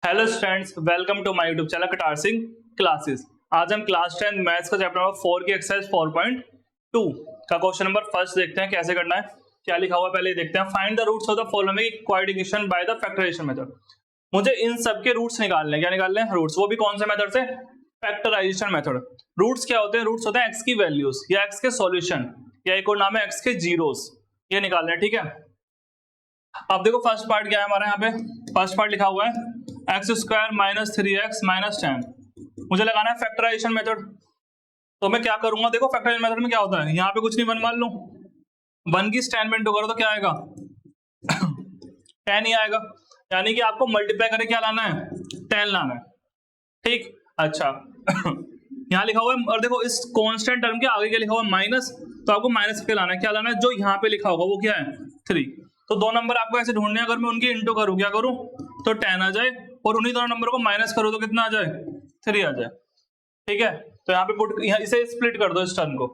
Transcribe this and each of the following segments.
Hello students, welcome to my YouTube channel Katar Singh classes. आज हम class 10 maths का chapter number 4 की एक्सरसाइज 4.2 का क्वेश्चन नंबर फर्स्ट देखते हैं कैसे करना है, क्या लिखा हुआ है पहले देखते हैं। Find the roots of the following quadratic equation by the factorization method. मुझे इन सब के रूट्स निकालने हैं। क्या निकालने हैं? रूट्स। वो भी कौन से मेथड से? Factorisation method. रूट्स क्या होते हैं? रूट्स होते हैं एक्स की वैल्यूज या एक्स के सॉल्यूशन या एक और नाम है एक्स के जीरोस। ये निकालने हैं, ठीक है। अब देखो फर्स्ट पार्ट क्या है हमारा, यहाँ पे फर्स्ट पार्ट लिखा हुआ है x square minus 3x minus 10। मुझे लगाना है फैक्टराइजेशन मेथड। तो मैं क्या करूंगा, देखो फैक्टराइजेशन मेथड में क्या होता है, यहाँ पे कुछ नहीं, वन मान लो, वन की स्टैंड में इंटू करो तो क्या आएगा 10 ही आएगा। यानी कि आपको मल्टीप्लाई करके क्या लाना है, 10 लाना है, ठीक। अच्छा यहाँ लिखा हुआ है, और देखो इस कांस्टेंट टर्म के आगे क्या लिखा हुआ है माइनस, तो आपको माइनस करके लाना है। क्या लाना है? जो यहाँ पे लिखा होगा वो क्या है 3। तो दो नंबर आपको ऐसे ढूंढने हैं, अगर मैं उनकी इंटू करूँ, क्या करूँ, तो 10 आ जाए, और उन्हीं दोनों नंबर को माइनस करो तो कितना आ जाए 3 आ जाए, ठीक है। तो यहाँ पे पुट, यहाँ इसे स्प्लिट कर दो इस टर्म को,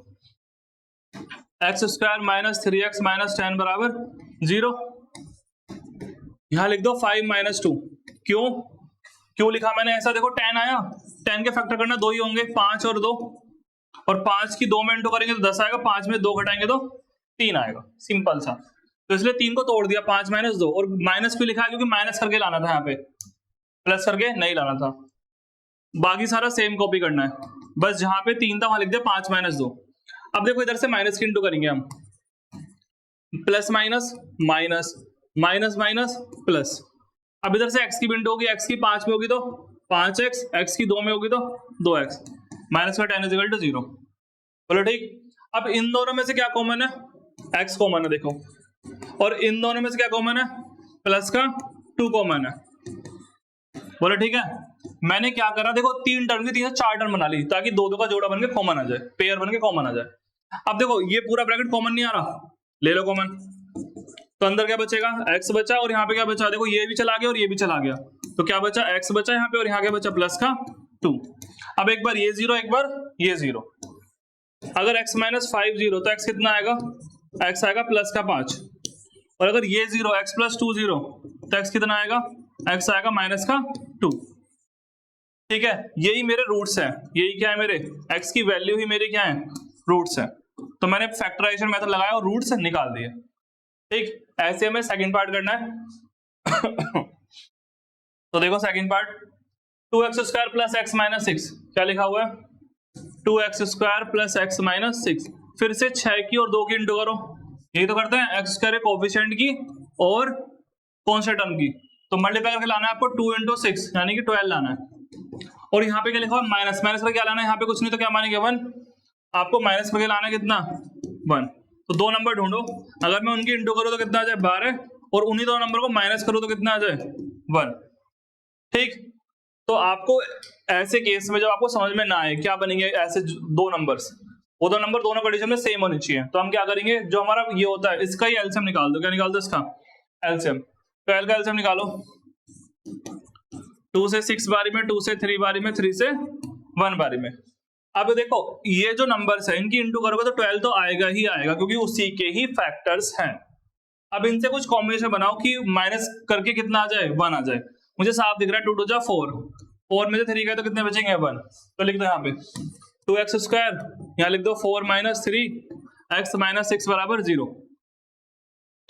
x square minus 3x minus 10 बराबर 0। यहाँ लिख दो 5 माइनस 2। क्यों लिखा मैंने ऐसा? देखो 10 आया, 10 के फैक्टर करना दो ही होंगे, 5 और 2, और 5 की 2 में इंटू करेंगे तो 10 आएगा, 5 में 2 घटाएंगे तो 3 आएगा, सिंपल सा। तो इसलिए 3 को तोड़ दिया, 5 माइनस 2, और माइनस क्यों लिखा है? क्योंकि माइनस करके लाना था, यहाँ पे प्लस करके नहीं लाना था। बाकी सारा सेम कॉपी करना है, बस जहां पे 3 था वहां लिख दिया 5 माइनस 2। अब देखो इधर से माइनस की इंटू करेंगे हम, plus minus minus minus minus plus. अब इधर से x की इंटू होगी, x की 5 में होगी तो 5x, x की 2 में होगी तो 2x, माइनस का 10 इज इक्वल टू 0। बोलो ठीक। अब इन दोनों में से क्या कॉमन है? x कॉमन है, देखो, और इन दोनों में से क्या कॉमन है? प्लस का 2 कॉमन है। बोलो ठीक है। मैंने क्या करा, देखो 3 टर्म की 3 से 4 टर्म बना ली, ताकि दो का जोड़ा बन के कॉमन आ जाए, पेयर बन के कॉमन आ जाए। अब देखो ये पूरा ब्रैकेट कॉमन नहीं आ रहा, ले लो कॉमन, तो अंदर क्या बचेगा, x बचा, और यहाँ पे क्या बचा, देखो ये भी चला गया और ये भी चला गया, तो क्या बचा, x बचा यहाँ पे, और यहाँ क्या बचा, प्लस का 2। अब एक बार ये 0, एक बार ये 0। अगर x माइनस 5 0, तो x कितना आएगा, x आएगा प्लस का 5, और अगर ये 0, x प्लस 2 0, तो x कितना आएगा, x आएगा माइनस का 2, ठीक है। यही मेरे रूट्स हैं, यही क्या है मेरे, x की वैल्यू ही मेरी क्या है, रूट्स है। तो मैंने फैक्टराइजेशन मेथड लगाया और रूट्स निकाल दिए, ठीक। ऐसे हमें सेकंड पार्ट करना है तो देखो second part, 2x square plus x minus 6, क्या लिखा हुआ है, 2x square plus x minus 6। फिर से 6 की और 2 की इंटू करो, यही तो करते हैं, एक्स स्क्वायर कोएफिशिएंट की और कौन से टर्म की, तो मल्टीप्लाई करके लाना है आपको 2 इंटू 6 यानी कि 12 लाना है। और यहाँ पे क्या लिखा हुआ है माइनस, माइनस का क्या लाना है, यहाँ पे कुछ नहीं तो क्या मानेंगे 1, आपको माइनस करके लाना है कितना 1। तो दो नंबर ढूंढो, अगर मैं उनकी इंटू करूँ तो कितना आ जाए 12, और उन्हीं दो नंबर को माइनस करूँ तो कितना आ जाए 1, ठीक। तो आपको ऐसे केस में जब आपको समझ में ना आए क्या बनेंगे ऐसे दो नंबर्स, वो दो नंबर दोनों कंडीशन में सेम होनी चाहिए, तो हम क्या करेंगे, जो हमारा ये होता है इसका ही एलसीएम निकाल दो। क्या निकाल दो? इसका एलसीएम। 12 का एलसीएम निकालो, 2 से 6 बारी में, 2 से 3 बारी में, 3 से 1 बारी में। अब देखो ये जो नंबर्स है इनकी इंटू करोगे तो 12 तो आएगा ही आएगा, क्योंकि उसी के ही फैक्टर्स हैं। अब इनसे कुछ कॉम्बिनेशन बनाओ कि माइनस करके कितना आ जाए 1 आ जाए। मुझे साफ दिख रहा है 2 2 जा 4, 4 में से 3 गए तो कितने बचेंगे 1, तो लिख दो यहाँ पे 2x स्क्वायर, यहाँ लिख दो 4 माइनस 3 x माइनस 6 बराबर 0,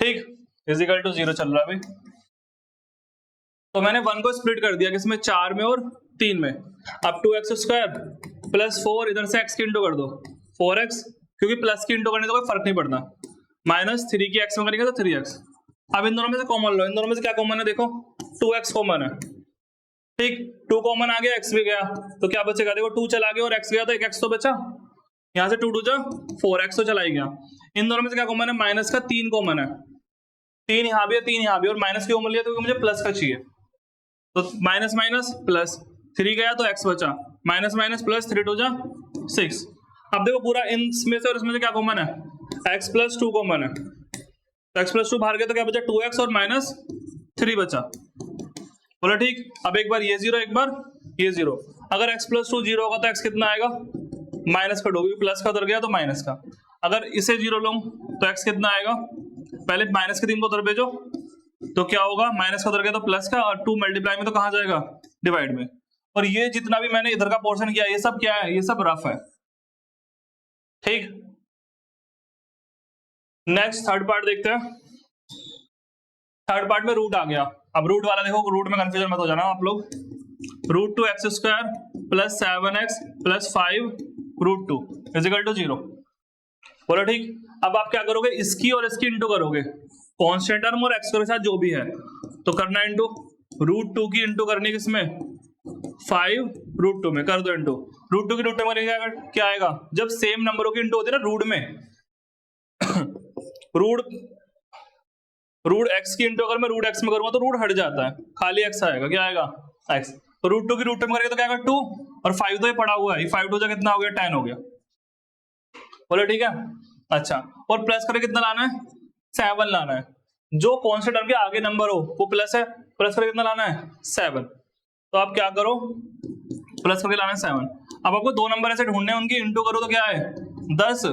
ठीक, इजिकल टू 0 चल रहा है भाई। तो मैंने 1 को स्प्लिट कर दिया किसमें, 4 में और 3 में। अब 2x स्क्वायर प्लस 4, इधर से x की इंटू कर दो 4x, क्योंकि प्लस की इंटू करने से कोई फर्क नहीं पड़ता, माइनस 3 की x में करेंगे तो 3x। अब इन दोनों में से कॉमन लो, इन दोनों में से क्या कॉमन है, देखो 2x कॉमन है, ठीक, 2 कॉमन आ गया, x भी गया, तो क्या बचेगा, देखो 2 चला गया और x गया तो एक x तो बचा, यहाँ से 2 2 जा 4x तो चला ही गया। इन दोनों में से क्या कॉमन है, माइनस का 3 कॉमन है, 3 यहाँ भी है 3 यहाँ भी, और माइनस क्यों मिल लिया, तो मुझे प्लस का चाहिए, तो माइनस माइनस प्लस, 3 गया तो x बचा, माइनस माइनस प्लस, 3 2 जा 6। अब देखो पूरा इनमें से और इसमें से क्या कॉमन है, x प्लस 2 कॉमन है, तो x प्लस 2 बाहर गया तो क्या बचा 2x और माइनस 3 बचा, बोलो ठीक। अब एक बार ये 0, एक बार ये 0, अगर x प्लस 2 0 होगा तो x कितना आएगा, माइनस का 2, प्लस का उधर गया तो माइनस का। अगर इसे 0 लो तो x कितना आएगा, पहले माइनस के 3 को उधर भेजो, तो क्या होगा, माइनस का उधर गया तो प्लस का, और 2 मल्टीप्लाई में तो कहां जाएगा, डिवाइड में। और ये जितना भी मैंने इधर का पोर्शन किया ये सब क्या है, ये सब रफ है। ठीक, नेक्स्ट थर्ड पार्ट देखते हैं। थर्ड पार्ट में रूट आ गया। अब रूट वाला देखो, रूट में कंफ्यूजन मत हो जाना आप लोग। Root two x square plus 7x plus 5 root two equal to 0। बोलो ठीक। अब आप क्या करोगे, इसकी और इसकी इंटू करोगे, कांस्टेंट टर्म और एक्स के साथ जो भी है तो करना इंटू। रूट टू की इंटू करनी किसमें, 5 रूट टू में, कर दो इंटू। रूट टू की रूट में करेंगे क्या आएगा, जब सेम नंबरों की इंटू होती है ना रूट में, रूट एक्स की इंटू अगर मैं रूट एक्स में करूंगा तो रूट हट जाता है, खाली एक्स आएगा, क्या आएगा एक्स। तो रूट टू की रूट में करेंगे तो क्या आएगा 2, और 5 तो ये पड़ा हुआ है, 5 टू कितना हो गया 10 हो गया। बोलो ठीक है। अच्छा, और प्लस करके कितना लाना है, 7 लाना है। जो कौन से टर्म के आगे नंबर हो वो प्लस है, प्लस करके कितना लाना है 7। तो आप क्या करो, प्लस करके लाना है 7। अब आपको दो नंबर ऐसे ढूंढने हैं, उनकी इंटू करो तो क्या है 10,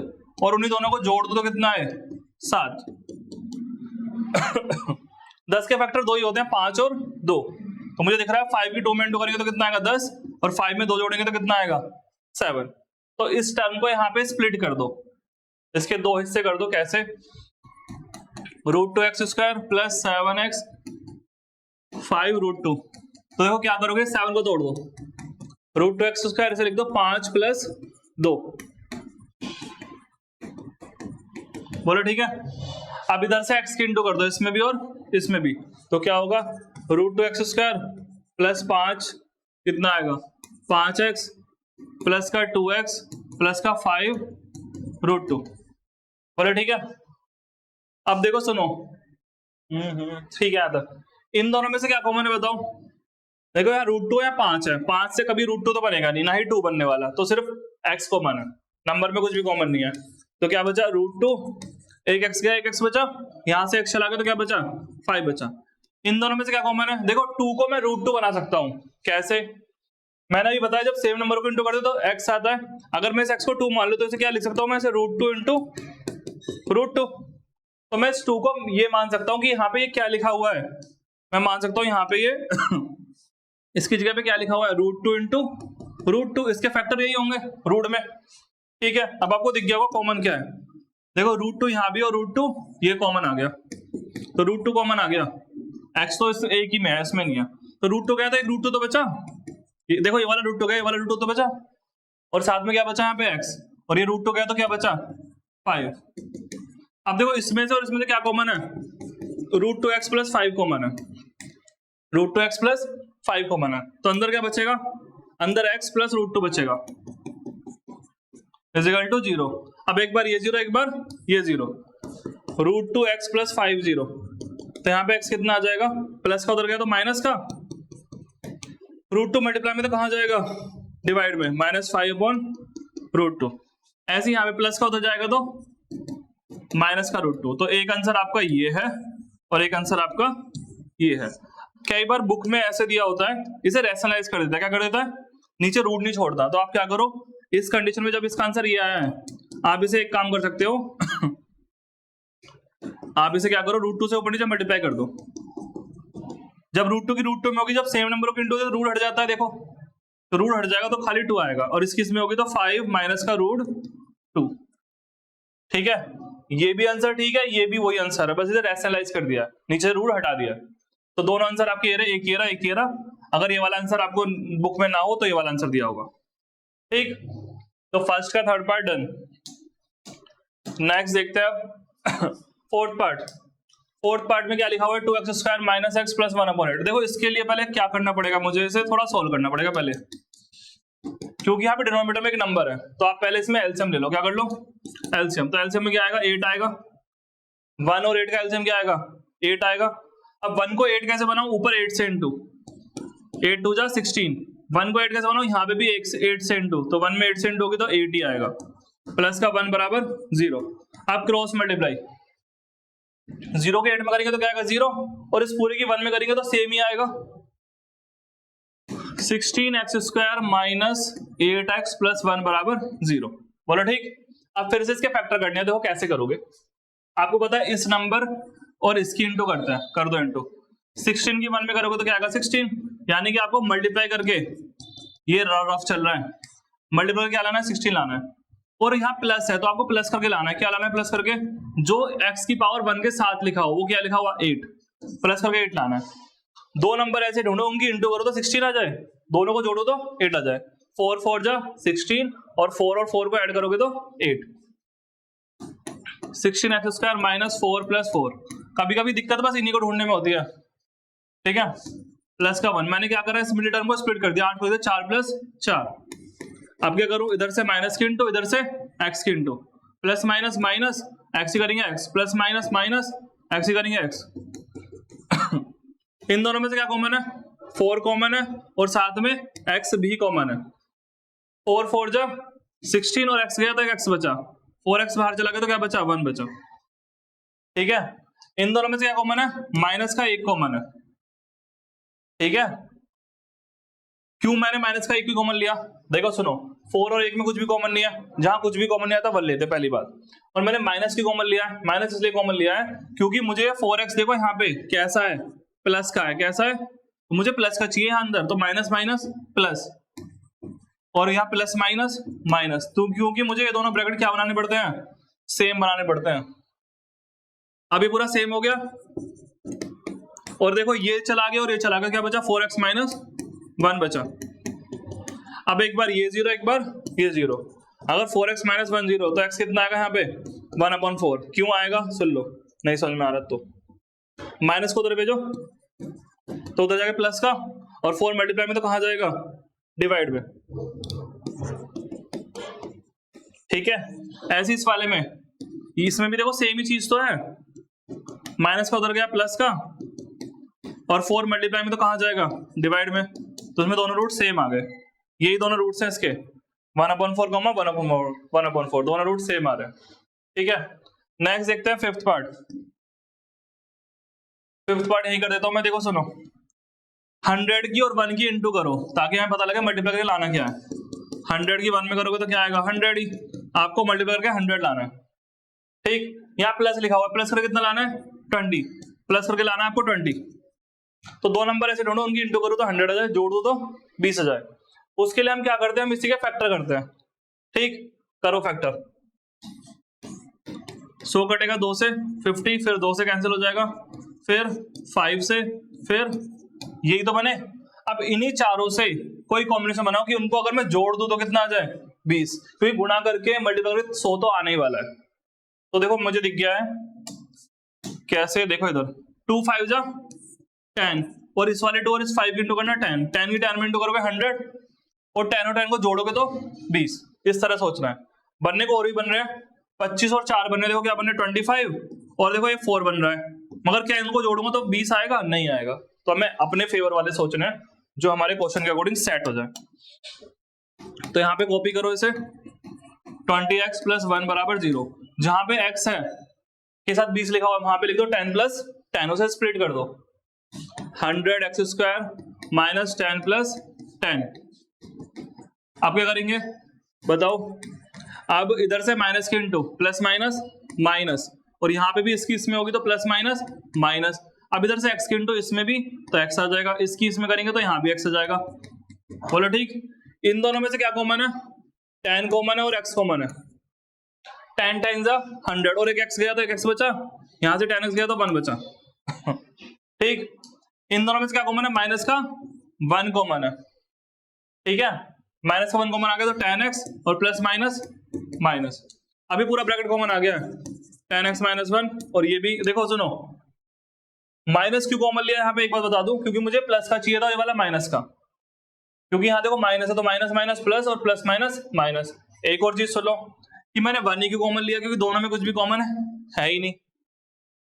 और उन्हीं दोनों को जोड़ दो तो कितना है 7। 10 के फैक्टर 2 ही होते हैं, 5 और 2। तो मुझे दिख रहा है 5 की 2 में इंटू करेंगे तो कितना आएगा 10, और 5 में 2 जोड़ेंगे तो कितना आएगा 7। तो इस टर्म को यहाँ पे स्प्लिट कर दो, इसके दो हिस्से कर दो। कैसे, root two x square plus 7x 5 root two. तो देखो क्या करोगे, 7 को तोड़ दो, रूट टू एक्स स्क्वायर इसे लिख दो 5 प्लस 2। बोलो ठीक है। अब इधर से x की इंटू कर दो, इसमें भी और इसमें भी, तो क्या होगा, root two x square plus 5 कितना आएगा 5x प्लस का 2x प्लस का 5 रूट टू। बोलो ठीक है। अब देखो सुनो, ठीक है, आता इन दोनों में से क्या कॉमन है बताओ। देखो यार रूट टू या 5 है, 5 से कभी रूट टू तो बनेगा नहीं, ना ही 2 बनने वाला, तो सिर्फ x कॉमन है, नंबर में कुछ भी कॉमन नहीं है। तो क्या बचा, रूट टू, एक x गया, एक x बचा, यहां से x चला गया तो क्या बचा 5 बचा। इन दोनों में से क्या कॉमन है, देखो 2 को मैं रूट टू बना सकता हूं। कैसे, मैंने अभी बताया जब सेम नंबर को इंटू कर दो तो x आता है। अगर मैं इस x को 2 मान लूं तो इसे क्या लिख सकता हूं मैं, इसे root two into root two. तो मैं इस 2 को ये मान सकता हूं कि यहाँ पे ये क्या लिखा हुआ है, मैं मान सकता हूं यहाँ पे ये इसकी जगह पे क्या लिखा हुआ है, root two into root two. इसके फैक्टर यही होंगे रूट में। ठीक है, अब आपको दिख गया होगा कॉमन क्या है। देखो रूट टू यहाँ भी और रूट टू ये कॉमन आ गया, तो रूट टू कॉमन आ गया, एक्स तो इस एक ही में है, इसमें नहीं है। तो रूट टू क्या था, एक रूट टू तो बचा, ये देखो ये वाला रूट टू गया, ये वाला रूट टू तो बचा, और साथ में क्या बचा यहाँ पे एक्स, और ये रूट टू गया तो क्या बचा 5। अब देखो इसमें से और इसमें से क्या कॉमन है, root two x plus 5 common है, root two x plus 5 common है। तो अंदर क्या बचेगा, अंदर x प्लस रूट टू बचेगा, इजिकल टू 0। अब एक बार ये 0 एक बार ये 0, रूट टू एक्स प्लस 5 0। तो यहाँ पे x कितना आ जाएगा, प्लस का उधर गया तो माइनस का, रूट टू मल्टीप्लाई में तो कहाँ जाएगा डिवाइड में, -5 अपॉन रूट टू। ऐसे यहाँ पे प्लस का उधर जाएगा तो माइनस का रूट टू। तो एक आंसर आपका ये है और एक आंसर आपका ये है। कई बार बुक में ऐसे दिया होता है, इसे रैशनलाइज कर देता है, क्या कर देता है, नीचे रूट नहीं छोड़ता। तो आप क्या करो, इस कंडीशन में जब इसका आंसर ये आया है, आप इसे एक काम कर सकते हो आप इसे क्या करो, रूट टू से ऊपर नीचे मल्टीप्लाई कर दो। जब रूट टू की रूट टू में होगी, जब सेम नंबरों की इंटू रूट हट जाता है, देखो तो रूट हट जाएगा तो खाली 2 आएगा, और इसकी इसमें होगी तो 5 माइनस का रूट 2। ठीक है, ये भी आंसर ठीक है, ये भी वही आंसर है, बस इसे रैशनलाइज कर दिया, नीचे रूट हटा दिया। तो दोनों आंसर आपके ये रहे, एक ये रहा एक ये रहा। अगर ये वाला आंसर आपको बुक में ना हो तो ये वाला आंसर दिया होगा। ठीक, तो फर्स्ट का थर्ड पार्ट डन। नेक्स्ट देखते हैं अब फोर्थ पार्ट। फोर्थ पार्ट में क्या लिखा हुआ है, 2x square minus x plus 1/8। देखो इसके लिए पहले क्या करना पड़ेगा, मुझे इसे थोड़ा सोल्व करना पड़ेगा पहले, क्योंकि यहाँ पे डिनोमिनेटर में एक नंबर है। तो आप पहले इसमें एलसीएम ले लो, क्या कर लो एलसीएम। तो एलसीएम में क्या आएगा, 8 आएगा, 1 और 8 का एलसीएम क्या आएगा 8 आएगा। अब 1 को 8 कैसे बनाऊं, ऊपर 8 से इंटू, 8 2 जा 16। 1 को 8 कैसे बनाऊं, यहाँ पे भी 8 से इंटू, तो 1 में 8 से इंटू होगी तो 8 ही आएगा, प्लस का 1 बराबर 0। आप क्रॉस मल्टीप्लाई, 0 के 8 में करेंगे तो क्या आएगा 0, और इस पूरे की 1 में करेंगे तो सेम ही आएगा, 16x square minus 8x plus 1 बराबर 0। बोलो ठीक। अब फिर से इसके फैक्टर करने हैं, देखो कैसे करोगे। आपको पता है इस नंबर और इसकी इंटू करते हैं, कर दो इंटू। 16 की 1 में करोगे तो क्या आएगा 16, यानी कि आपको मल्टीप्लाई करके, ये रफ चल रहा है, मल्टीप्लाई क्या लाना है 16 लाना है, और यहाँ प्लस है तो आपको प्लस करके लाना है। क्या लाना है प्लस करके? जो x की पावर 1 के साथ लिखा हो वो क्या लिखा हुआ 8, प्लस करके 8 लाना है। दो नंबर ऐसे ढूंढो उनकी इंटू करो तो 16 आ जाए, दोनों को जोड़ो तो 8 आ जाए। 4 4 जा 16 और 4 को ऐड करोगे तो 8। 16x² minus 4 plus 4। कभी कभी दिक्कत बस इन्हीं को ढूंढने में होती है, ठीक है। प्लस का 1, मैंने क्या करा इस मिडिल टर्म को स्प्लिट कर दिया, 8 को 4 प्लस 4। अब क्या करूं, इधर से माइनस की इंटू, इधर से एक्स की into, plus minus minus x ही करेंगे x, plus minus minus x ही करेंगे एक्स। इन दोनों में से क्या कॉमन है? 4 कॉमन है और साथ में x भी कॉमन है। 4 4 जा 16 और x गया तो x बचा, 4x बाहर चला गया तो क्या बचा 1 बचा, ठीक है। इन दोनों में से क्या कॉमन है? माइनस का 1 कॉमन है, ठीक है। क्यों मैंने माइनस का 1 भी कॉमन लिया? देखो सुनो, 4 और 1 में कुछ भी कॉमन नहीं है, जहां कुछ भी कॉमन नहीं आता 1 लेते पहली बात। और मैंने माइनस की कॉमन लिया है, माइनस इसलिए कॉमन लिया है क्योंकि मुझे 4x देखो यहाँ पे कैसा है, प्लस का है, कैसा है तो मुझे प्लस का चाहिए यहाँ अंदर, तो माइनस माइनस प्लस, और यहाँ प्लस माइनस माइनस, तो क्योंकि मुझे ये दोनों ब्रैकेट क्या बनाने पड़ते हैं? सेम बनाने पड़ते हैं। अब ये पूरा सेम हो गया और देखो ये चला गया और ये चला गया, क्या बचा 4x माइनस 1 बचा। अब एक बार ये 0 एक बार ये 0, अगर 4x माइनस 1 0 तो x कितना आएगा यहाँ पे 1/4। क्यों आएगा सुन लो, नहीं समझ में आ रहा तो माइनस को उधर भेजो तो उधर जाके प्लस का, और 4 मल्टीप्लाई में तो कहाँ जाएगा डिवाइड में, ठीक है। ऐसे इस वाले में, इसमें भी देखो सेम ही चीज तो है, माइनस का उधर गया प्लस का, और 4 मल्टीप्लाई में तो कहाँ जाएगा डिवाइड में, तो इसमें दोनों रूट सेम आ गए। यही दोनों रूट्स हैं इसके 1/4 कॉमा 1/4, दोनों रूट सेम आ रहे हैं, ठीक है। नेक्स्ट देखते हैं फिफ्थ पार्ट। फिफ्थ पार्ट यही कर देता हूं मैं, देखो सुनो, 100 की और 1 की इंटू करो ताकि हमें पता लगे मल्टीप्लाई करके लाना क्या है। 100 की 1 में करोगे तो क्या आएगा 100 ही, आपको मल्टीप्लाई करके 100 लाना है, ठीक। यहाँ प्लस लिखा हुआ है, प्लस करके कितना लाना है 20, प्लस करके लाना है आपको 20। तो दो नंबर ऐसे ढूंढो उनकी इंटू करो तो 100 आ जाए, जोड़ दो तो 20 आ जाए। उसके लिए हम क्या करते हैं, हम इसी के फैक्टर करते हैं, ठीक। करो फैक्टर, 100 कटेगा 2 से 50, फिर 2 से कैंसिल हो जाएगा, फिर 5 से, फिर यही तो बने। अब इन्हीं चारों से कोई कॉम्बिनेशन बनाओ कि उनको अगर मैं जोड़ दूं तो कितना आ जाए 20, क्योंकि गुणा करके मल्टीप्लाई करके 100 तो आने ही वाला है। तो देखो मुझे दिख गया है कैसे, देखो इधर 2 5 जा 10, और इस वाले 2 और इस 5 की इंटू करना 10, 10 की 10 में इंटू करोगे 100, और 10 और 10 को जोड़ोगे तो 20। इस तरह सोचना है। बनने को और भी बन रहे हैं, 25 और 4 बन रहे, देखो क्या बन रहे 25, और देखो ये 4 बन रहा है, मगर क्या इनको जोड़ूंगा तो 20 आएगा? नहीं आएगा। तो हमें अपने फेवर वाले सोचने हैं जो हमारे क्वेश्चन के अकॉर्डिंग सेट हो जाए। तो यहाँ पे कॉपी करो इसे, 20x + 1 = 0, जहां पे x है के साथ 20 लिखा हुआ वहां पे लिख दो 10 + 10, उसे स्प्लिट कर दो, 100x² - 10 + 10। आप क्या करेंगे बताओ, अब इधर से माइनस के इंटू, प्लस माइनस माइनस, और यहाँ पे भी इसकी इसमें होगी तो प्लस माइनस माइनस। अब इधर से x के इंटू इसमें भी तो x आ जाएगा, इसकी इसमें करेंगे तो यहाँ भी x आ जाएगा। बोलो ठीक। इन दोनों में से क्या कॉमन है? 10 कॉमन है और x कॉमन है। 10 टाइम्स 100, और एक x गया तो एक x बचा, यहाँ से 10x गया तो 1 बचा। ठीक। इन दोनों में से क्या कॉमन है? माइनस का 1 कॉमन है, ठीक है। माइनस का 1 कॉमन आ गया तो 10x और प्लस माइनस माइनस, अभी पूरा ब्रैकेट कॉमन आ गया, 10x - 1, और ये भी देखो सुनो, माइनस क्यों कॉमन लिया यहाँ पे एक बात बता दूं, क्योंकि मुझे प्लस का चाहिए था ये वाला माइनस का, क्योंकि यहाँ देखो माइनस है तो माइनस माइनस प्लस और प्लस माइनस माइनस। एक और चीज सुन लो कि मैंने 1 ही क्यों कॉमन लिया, क्योंकि दोनों में कुछ भी कॉमन है ही नहीं।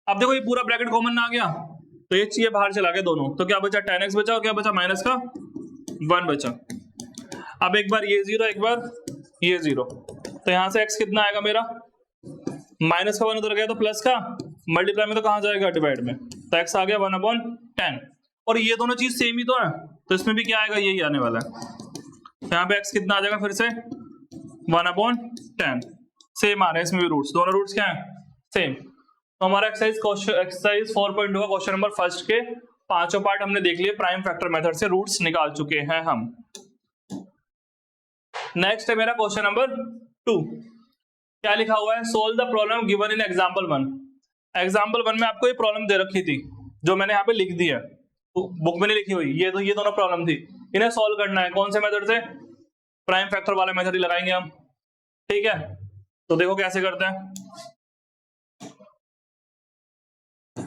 अब देखो ये पूरा ब्रैकेट कॉमन आ गया तो ये चाहिए बाहर चला गया दोनों, तो क्या बचा 10x बचा, और क्या बचा माइनस का 1 बचा। अब एक बार ये 0 एक बार ये 0, तो यहां से x कितना आएगा मेरा, माइनस का 1 उधर गया तो प्लस का, मल्टीप्लाई में तो कहां जाएगा डिवाइड में, तो x आ गया 1/10, और ये दोनों चीज सेम ही तो है, तो इसमें भी क्या आएगा यही आने वाला है। यहाँ पे x कितना आ जाएगा फिर से 1/10, सेम आ रहा है इसमें भी रूट्स, दोनों रूट्स क्या है सेम। तो हमारा एक्सरसाइज 4.2 का क्वेश्चन नंबर फर्स्ट के पांचों पार्ट हमने देख लिए, प्राइम फैक्टर मेथड से रूट्स निकाल चुके हैं हम। नेक्स्ट है मेरा क्वेश्चन नंबर 2। क्या लिखा हुआ है? Solve the problem given in example 1। Example 1 में आपको ये प्रॉब्लम दे रखी थी जो मैंने यहाँ पे लिख दी है, तो बुक में नहीं लिखी हुई, ये दोनों प्रॉब्लम थी, इन्हें सॉल्व करना है। कौन से मेथड से? प्राइम फैक्टर वाला मेथड ही लगाएंगे हम, ठीक है। तो देखो कैसे करते हैं।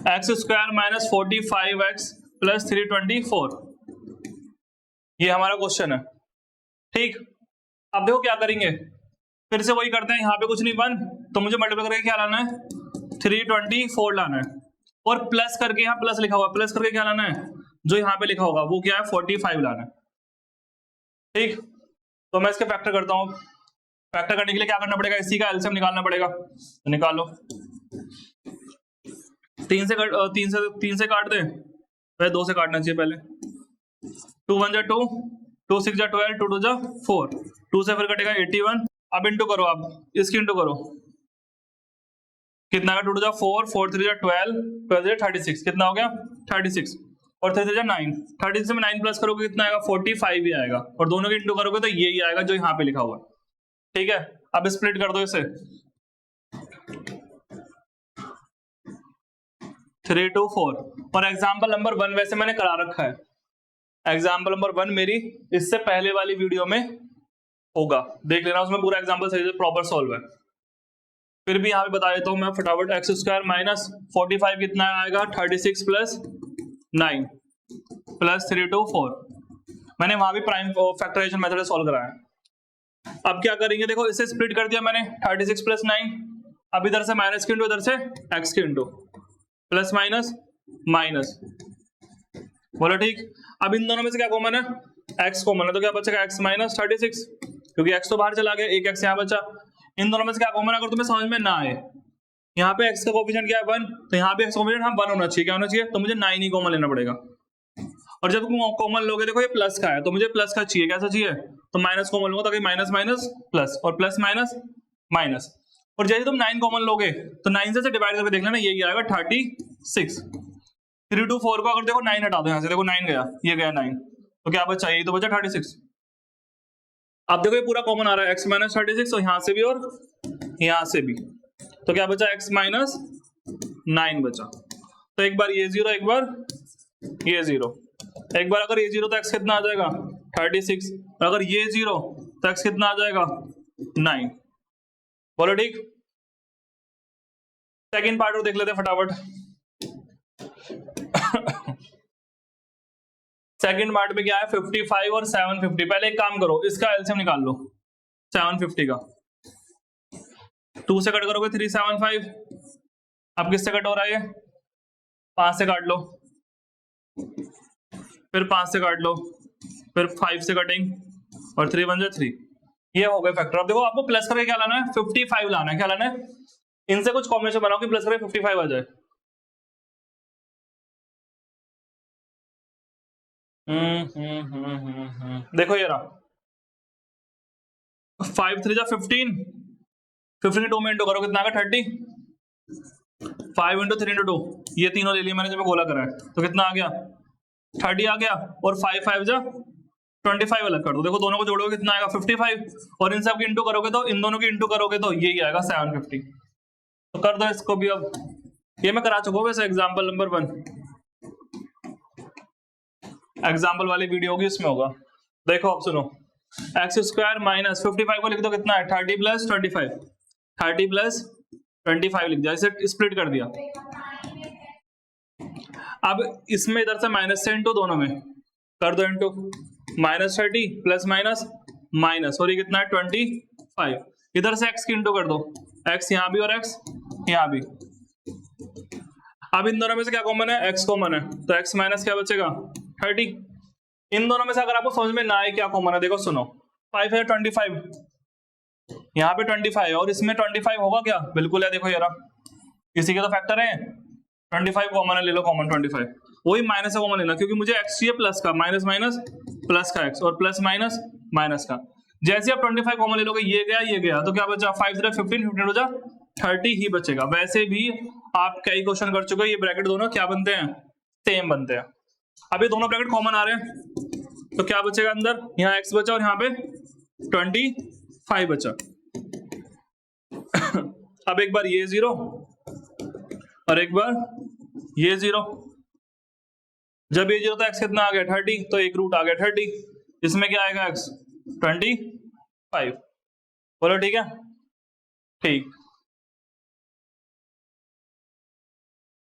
X square minus 45x plus 324, ये हमारा क्वेश्चन है, ठीक। अब देखो क्या करेंगे, फिर से वही करते हैं। यहाँ पे कुछ नहीं बन, तो मुझे मल्टीप्लाई करके क्या लाना है? 324 लाना है, और प्लस करके, यहाँ प्लस लिखा हुआ, प्लस करके क्या लाना है? जो यहाँ पे लिखा होगा वो क्या है? 45 लाना है, ठीक। तो मैं इसके फैक्टर करता हूँ। फैक्टर करने के लिए क्या करना पड़ेगा? इसी का एलसीएम निकालना पड़ेगा, तो निकालो। 3 से काट दे, वह 2 से काटना चाहिए पहले। 2 1 जा 2, 2 6 जा 12, 2 2 जा 4, 2 से फिर कटेगा 81। अब इंटू करो, अब इसकी इंटू करो, कितना का? 2 2 जा 4, 4 3 जा 12, 12 जा 36, कितना हो गया? 36, और 3 3 जा 9, 36 में 9 प्लस करोगे कितना आएगा? 45 ही आएगा, और दोनों की इंटू करोगे तो यही आएगा जो यहाँ पे लिखा हुआ है, ठीक है। अब स्प्लिट कर दो इसे, 3 2 4, और एग्जाम्पल नंबर 1 वैसे मैंने करा रखा है। एग्जाम्पल नंबर 1 मेरी इससे पहले वाली वीडियो में होगा, देख लेना, उसमें पूरा एग्जाम्पल सही से प्रॉपर सॉल्व है। फिर भी यहाँ पे बता देता हूँ मैं फटाफट। एक्स स्क्वायर माइनस 45 कितना आएगा? 36 प्लस 9 प्लस 324, मैंने वहां भी प्राइम फैक्टराइजेशन मेथड से सॉल्व कराया। अब क्या करेंगे, देखो इसे स्प्लिट कर दिया मैंने, 36 प्लस 9, अब इधर से माइनस के इंटू, इधर से एक्स के इंटू, प्लस माइनस माइनस, बोलो ठीक। अब इन दोनों में से क्या कॉमन है? x कॉमन है, तो क्या बचेगा? x माइनस 36, क्योंकि x तो बाहर चला गया, एक x यहाँ बचा। इन दोनों में से क्या कॉमन है? अगर तुम्हें समझ में ना आए, यहाँ पे x का कोएफिशिएंट क्या है? 1, तो यहाँ पे x का कोएफिशिएंट 1 होना चाहिए। क्या होना चाहिए? तो मुझे 9 ही कॉमन लेना पड़ेगा। और जब तुम कॉमन लोगे, देखो ये प्लस का है, तो मुझे प्लस का चाहिए, कैसा चाहिए? तो माइनस कॉमन लूंगा, ताकि माइनस माइनस प्लस, और प्लस माइनस माइनस। और जैसे तुम 9 कॉमन लोगे, तो 9 से डिवाइड करके देख लेना, यही आएगा 36। 3 2 4 को अगर देखो 9 हटा दो यहाँ से, देखो 9 गया, ये गया 9, तो क्या बचा? ये तो बचा 36। अब देखो ये पूरा कॉमन आ रहा है, x माइनस 36, और यहाँ से भी और यहाँ से भी, तो क्या बचा? x माइनस 9 बचा। तो एक बार ये 0, एक बार ये 0, एक बार अगर ये 0 तो x कितना आ जाएगा? 36, और अगर ये 0 तो x कितना आ जाएगा? 9, बोलो ठीक। सेकेंड पार्ट को देख लेते हैं फटाफट। सेकंड पार्ट में क्या है? 55 और 750। पहले एक काम करो, इसका एलसीएम निकाल लो 750 का। 2 से कट करोगे 375, अब किससे कट हो रहा है? ये 5 से काट लो, फिर 5 से काट लो, फिर 5 से कटिंग, और 3 1 जा 3, ये हो गए फैक्टर। अब देखो आपको प्लस करके क्या लाना है? 55 लाना है। क्या लाना है? इनसे कुछ कॉम्बिनेशन बनाओ कि प्लस करके 55 आ जाए। देखो ये रहा, 5 3 जा 15, 15 2 में इंटू करो, कितना आएगा? 30। 5 इंटू 3 इंटू 2, ये तीनों ले लिए मैंने जब गोला करा है, तो कितना आ गया? 30 आ गया। और 5 5 जा 25 अलग कर दो, देखो दोनों को जोड़ोगे कितना आएगा? 55, और इन सब की इंटू करोगे तो, इन दोनों की इंटू करोगे तो यही आएगा 750। तो कर दो इसको भी। अब ये मैं करा चुका हूँ वैसे, एग्जाम्पल नंबर 1, एग्जाम्पल वाली वीडियो होगी, इसमें होगा। देखो अब सुनो, एक्स स्क्वायर माइनस 55 को लिख दो, कितना है? 30 प्लस 25, 30 प्लस 25 लिख दिया, इसे स्प्लिट कर दिया। अब इसमें इधर से माइनस से इंटू, दोनों में कर दो into, minus 30 plus minus minus, और ये कितना है? 25। इधर से x की इंटू कर दो, x यहाँ भी और x यहाँ भी। अब इन दोनों में से क्या कॉमन है? x कॉमन है, तो x माइनस क्या बचेगा? 30। इन दोनों में से अगर आपको समझ में ना आए क्या कॉमन है, देखो सुनो, 5 है 25, यहाँ पे 25 है, और इसमें 25 होगा क्या? बिल्कुल है, देखो यार इसी के तो फैक्टर है। 25 कॉमन है, ले लो कॉमन 25, वही माइनस से कॉमन लेना, क्योंकि मुझे x चाहिए प्लस का, माइनस माइनस प्लस का x, और प्लस माइनस माइनस का। जैसे आप 25 कॉमन ले लोगे, ये गया ये गया, तो क्या बचा? 5 3 15, 15 हो जा 30 ही बचेगा। वैसे भी आप कई क्वेश्चन कर चुके हो, ये ब्रैकेट दोनों क्या बनते हैं, सेम बनते हैं। अब ये दोनों ब्रैकेट कॉमन आ रहे हैं तो क्या बचेगा अंदर, यहाँ x बचा और यहाँ पे 25 बचा। अब एक बार ये 0 और एक बार ये 0, जब ये 0 तो x कितना आ गया 30, तो एक रूट आ गया 30, इसमें क्या आएगा x 25। बोलो ठीक है, ठीक।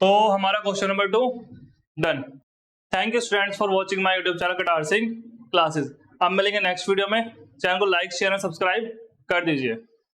तो हमारा question number 2 done. Thank you students for watching my YouTube channel Katar Singh classes. अब मिलेंगे नेक्स्ट वीडियो में, चैनल को लाइक शेयर और सब्सक्राइब कर दीजिए।